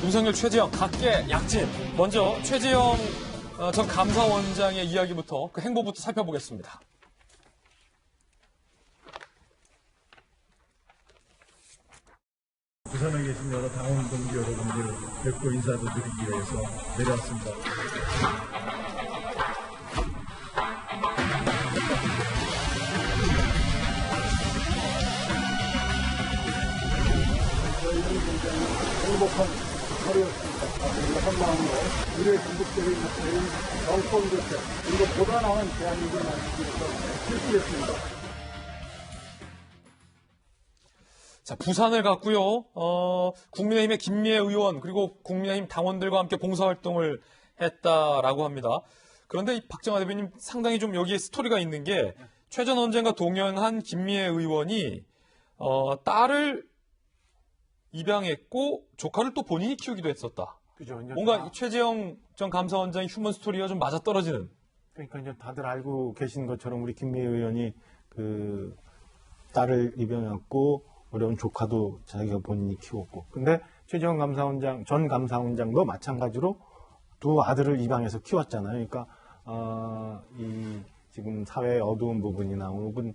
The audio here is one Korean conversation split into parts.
윤석열, 최재형 각계 약진. 먼저 최재형 전 감사원장의 이야기부터 그 행보부터 살펴보겠습니다. 부산에 계신 여러 당원 동지 여러분들 뵙고 인사도 드리기 위해서 내려왔습니다. 행복한 하루였습니다. 행복한 마음으로 우리의 전국적인 정권 교체, 그리고 보다 나은 대한민국을 만들기 위해서 실시했습니다. 자, 부산을 갔고요. 국민의힘의 김미애 의원 그리고 국민의힘 당원들과 함께 봉사활동을 했다라고 합니다. 그런데 이 박정아 대표님 상당히 좀 여기에 스토리가 있는 게 최 전 원장과 동행한 김미애 의원이 딸을 입양했고 조카를 또 본인이 키우기도 했었다. 그죠. 뭔가 최재형 전 감사원장의 휴먼 스토리가 좀 맞아떨어지는. 그러니까 이제 다들 알고 계신 것처럼 우리 김미애 의원이 그 딸을 입양했고 어려운 조카도 자기가 본인이 키웠고. 근데 최재형 감사원장, 전 감사원장도 마찬가지로 두 아들을 입양해서 키웠잖아요. 그러니까 이 지금 사회의 어두운 부분이나 혹은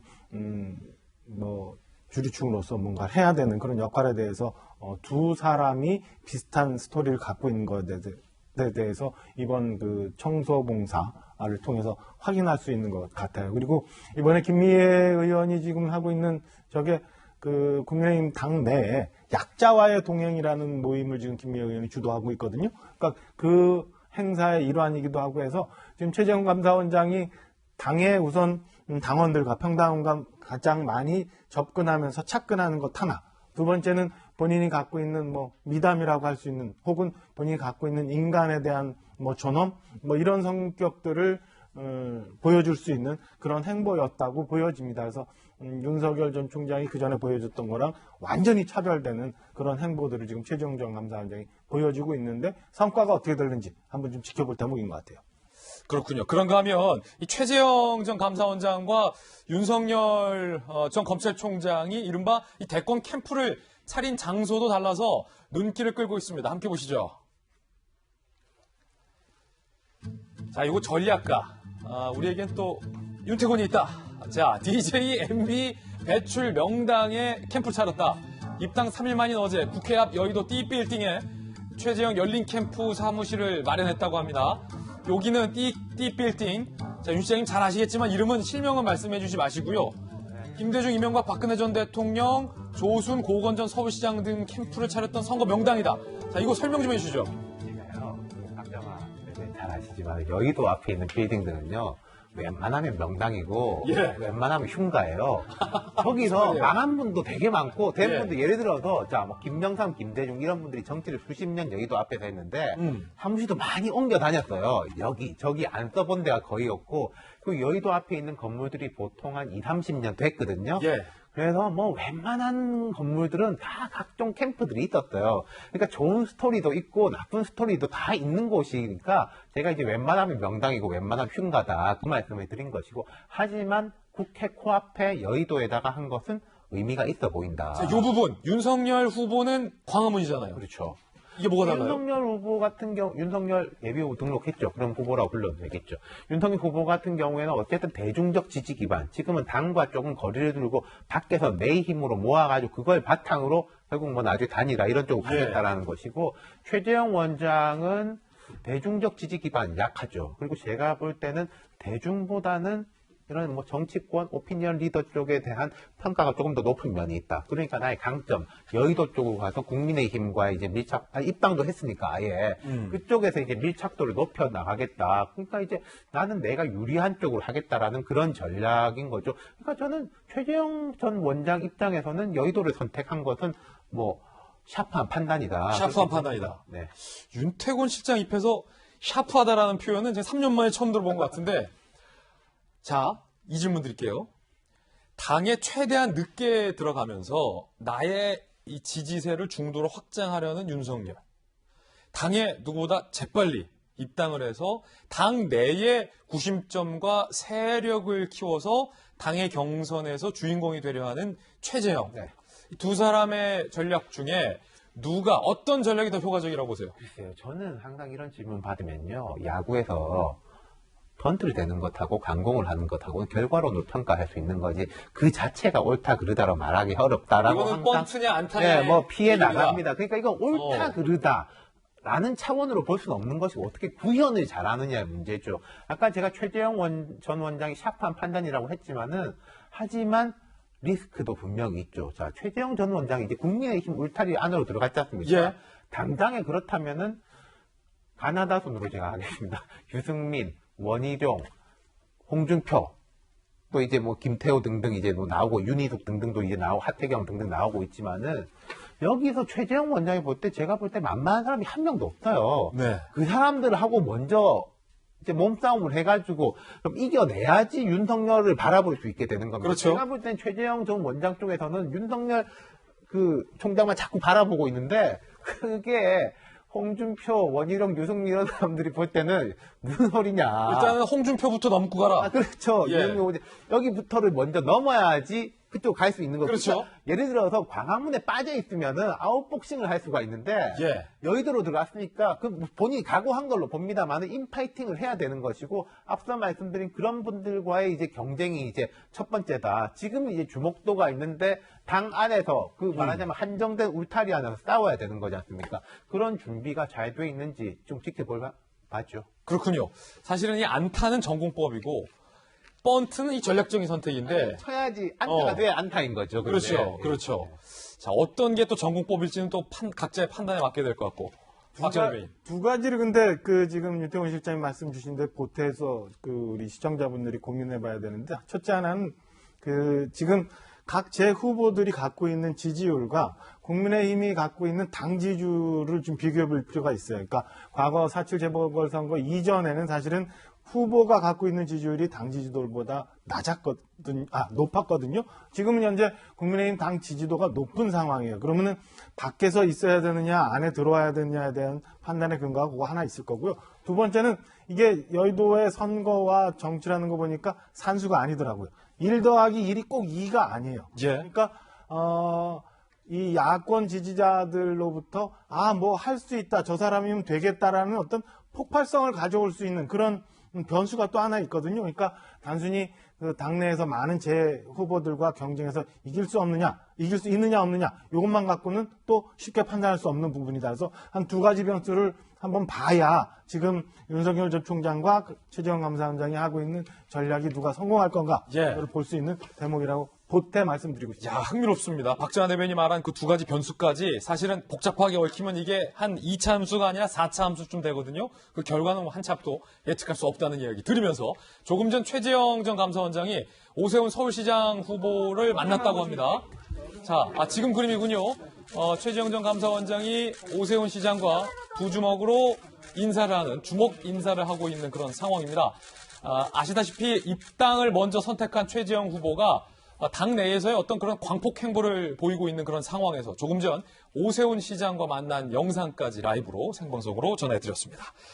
뭐 주류층으로서 뭔가 해야 되는 그런 역할에 대해서 두 사람이 비슷한 스토리를 갖고 있는 것에 대해서 이번 그 청소봉사를 통해서 확인할 수 있는 것 같아요. 그리고 이번에 김미애 의원이 지금 하고 있는 저게 그 국민의힘 당 내에 약자와의 동행이라는 모임을 지금 김미애 의원이 주도하고 있거든요. 그러니까 그 행사의 일환이기도 하고 해서 지금 최재형 감사원장이 당에 우선 당원들과 평당원과 가장 많이 접근하면서 착근하는 것 하나. 두 번째는 본인이 갖고 있는 뭐 미담이라고 할 수 있는 혹은 본인이 갖고 있는 인간에 대한 뭐 존엄 뭐 이런 성격들을 보여줄 수 있는 그런 행보였다고 보여집니다. 그래서 윤석열 전 총장이 그 전에 보여줬던 거랑 완전히 차별되는 그런 행보들을 지금 최재형 전 감사원장이 보여주고 있는데 성과가 어떻게 되는지 한번 좀 지켜볼 대목인 것 같아요. 그렇군요. 그런가 하면 이 최재형 전 감사원장과 윤석열 전 검찰총장이 이른바 이 대권 캠프를 차린 장소도 달라서 눈길을 끌고 있습니다. 함께 보시죠. 자, 이거 전략가. 우리에겐 또 윤태곤이 있다. 자, DJ, MB 배출 명당에 캠프를 차렸다. 입당 3일 만인 어제 국회 앞 여의도 D빌딩에 최재형 열린 캠프 사무실을 마련했다고 합니다. 여기는 D빌딩. 자, 윤 시장님 잘 아시겠지만 이름은 실명은 말씀해 주지 마시고요. 김대중, 이명박, 박근혜 전 대통령, 조순, 고건 전 서울시장 등 캠프를 차렸던 선거 명당이다. 자, 이거 설명 좀 해주시죠. 제가요, 박정아, 잘 아시지만 여의도 앞에 있는 빌딩들은요, 웬만하면 명당이고, 예. 웬만하면 흉가예요. 거기서 망한 분도 되게 많고, 된 분도 예를 들어서, 자, 뭐, 김명삼, 김대중 이런 분들이 정치를 수십 년 여의도 앞에서 했는데, 사무실도 많이 옮겨 다녔어요. 여기, 저기 안 써본 데가 거의 없고, 그 여의도 앞에 있는 건물들이 보통 한 20, 30년 됐거든요. 예. 그래서 뭐 웬만한 건물들은 다 각종 캠프들이 있었어요. 그러니까 좋은 스토리도 있고 나쁜 스토리도 다 있는 곳이니까 제가 이제 웬만하면 명당이고 웬만하면 흉가다 그 말씀을 드린 것이고 하지만 국회 코앞에 여의도에다가 한 것은 의미가 있어 보인다. 자, 이 부분 윤석열 후보는 광화문이잖아요. 그렇죠. 이게 뭐가 달라요? 윤석열 후보 같은 경우, 윤석열 예비후보 등록했죠. 그럼 후보라고 불러도 되겠죠. 윤석열 후보 같은 경우에는 어쨌든 대중적 지지 기반, 지금은 당과 조금 거리를 두고 밖에서 내 힘으로 모아가지고 그걸 바탕으로 결국 뭐 나중에 단일화 이런 쪽으로 가겠다라는 것이고, 최재형 원장은 대중적 지지 기반 약하죠. 그리고 제가 볼 때는 대중보다는 이런 뭐 정치권, 오피니언 리더 쪽에 대한 평가가 조금 더 높은 면이 있다. 그러니까 나의 강점, 여의도 쪽으로 가서 국민의힘과 이제 입당도 했으니까 아예 그쪽에서 이제 밀착도를 높여 나가겠다. 그러니까 이제 나는 내가 유리한 쪽으로 하겠다라는 그런 전략인 거죠. 그러니까 저는 최재형 전 원장 입장에서는 여의도를 선택한 것은 뭐 샤프한 판단이다. 샤프한 판단이다. 네. 윤태곤 실장 입에서 샤프하다라는 표현은 제가 3년 만에 처음 들어본 것 같은데, 자, 이 질문 드릴게요. 당에 최대한 늦게 들어가면서 나의 이 지지세를 중도로 확장하려는 윤석열. 당에 누구보다 재빨리 입당을 해서 당 내의 구심점과 세력을 키워서 당의 경선에서 주인공이 되려 하는 최재형. 네. 두 사람의 전략 중에 누가 어떤 전략이 더 효과적이라고 보세요? 글쎄요. 저는 항상 이런 질문 받으면요. 야구에서 번트를 대는 것하고 강공을 하는 것하고 결과론으로 평가할 수 있는 거지 그 자체가 옳다 그르다로 말하기 어렵다라고 이거는 항상 번트냐 안타냐 뭐 피해 얘기입니다. 나갑니다. 그러니까 이거 옳다 그르다 라는 차원으로 볼 수는 없는 것이고 어떻게 구현을 잘하느냐의 문제죠. 아까 제가 최재형 전 원장이 샤프한 판단이라고 했지만은 하지만 리스크도 분명히 있죠. 자, 최재형 전 원장이 이제 국민의힘 울타리 안으로 들어갔지 않습니까? 예. 당장에 그렇다면은 가나다 순으로 제가 하겠습니다. 유승민, 원희룡, 홍준표, 또 이제 뭐 김태호 등등 이제 뭐 나오고 윤희숙 등등도 이제 나오고 하태경 등등 나오고 있지만은 여기서 최재형 원장이 볼 때 제가 볼 때 만만한 사람이 한 명도 없어요. 네. 그 사람들하고 먼저 이제 몸싸움을 해가지고 좀 이겨내야지 윤석열을 바라볼 수 있게 되는 겁니다. 그렇죠. 제가 볼 땐 최재형 전 원장 쪽에서는 윤석열 그 총장만 자꾸 바라보고 있는데 그게 홍준표, 원희룡, 유승민 이런 사람들이 볼 때는 무슨 소리냐. 일단은 홍준표부터 넘고 가라. 아, 그렇죠. 예. 여기부터를 먼저 넘어야지 그쪽 갈 수 있는 거죠. 그렇죠. 그러니까 예를 들어서 광화문에 빠져 있으면은 아웃복싱을 할 수가 있는데 예. 여의도로 들어갔으니까 그 본인이 각오한 걸로 봅니다만은 인파이팅을 해야 되는 것이고 앞서 말씀드린 그런 분들과의 이제 경쟁이 이제 첫 번째다. 지금 이제 주목도가 있는데 당 안에서 그 말하자면 한정된 울타리 안에서 싸워야 되는 거지 않습니까? 그런 준비가 잘 돼 있는지 좀 지켜볼 맞죠. 그렇군요. 사실은 이 안타는 전공법이고 번트는 이 전략적인 선택인데 쳐야지 안타가 돼야 안타인 거죠. 그런데. 그렇죠. 그렇죠. 자, 어떤 게 또 전공법일지는 또 각자의 판단에 맡게 될 것 같고. 박찬호 배임. 두 가지를 근데 그 지금 유태원 실장님 말씀 주신데 보태서 그 우리 시청자분들이 고민해 봐야 되는데 첫째 하나는 그 지금 각 제 후보들이 갖고 있는 지지율과 국민의힘이 갖고 있는 당 지지율을 좀 비교해 볼 필요가 있어요. 그러니까 과거 4.7 재보궐선거 이전에는 사실은 후보가 갖고 있는 지지율이 당 지지도보다 높았거든요. 지금은 현재 국민의힘 당 지지도가 높은 상황이에요. 그러면은 밖에서 있어야 되느냐, 안에 들어와야 되느냐에 대한 판단의 근거가 그거 하나 있을 거고요. 두 번째는 이게 여의도의 선거와 정치라는 거 보니까 산수가 아니더라고요. 1 더하기 1이 꼭 2가 아니에요. 예. 그러니까, 이 야권 지지자들로부터, 뭐 할 수 있다, 저 사람이면 되겠다라는 어떤 폭발성을 가져올 수 있는 그런 변수가 또 하나 있거든요. 그러니까 단순히 그 당내에서 많은 제 후보들과 경쟁해서 이길 수 있느냐 없느냐 이것만 갖고는 또 쉽게 판단할 수 없는 부분이다. 그래서 한 두 가지 변수를 한번 봐야 지금 윤석열 전 총장과 최재형 감사원장이 하고 있는 전략이 누가 성공할 건가 예. 를 볼 수 있는 대목이라고 보태 말씀드리고 있습니다. 야, 흥미롭습니다. 박정환 대변인이 말한 그 두 가지 변수까지 사실은 복잡하게 얽히면 이게 한 2차 함수가 아니라 4차 함수쯤 되거든요. 그 결과는 한 찹도 예측할 수 없다는 이야기 들으면서 조금 전 최재형 전 감사원장이 오세훈 서울시장 후보를 만났다고 합니다. 자, 지금 그림이군요. 최재형 전 감사원장이 오세훈 시장과 두 주먹으로 주먹 인사를 하고 있는 그런 상황입니다. 아시다시피 입당을 먼저 선택한 최재형 후보가 당 내에서의 어떤 그런 광폭 행보를 보이고 있는 그런 상황에서 조금 전 오세훈 시장과 만난 영상까지 라이브로 생방송으로 전해드렸습니다.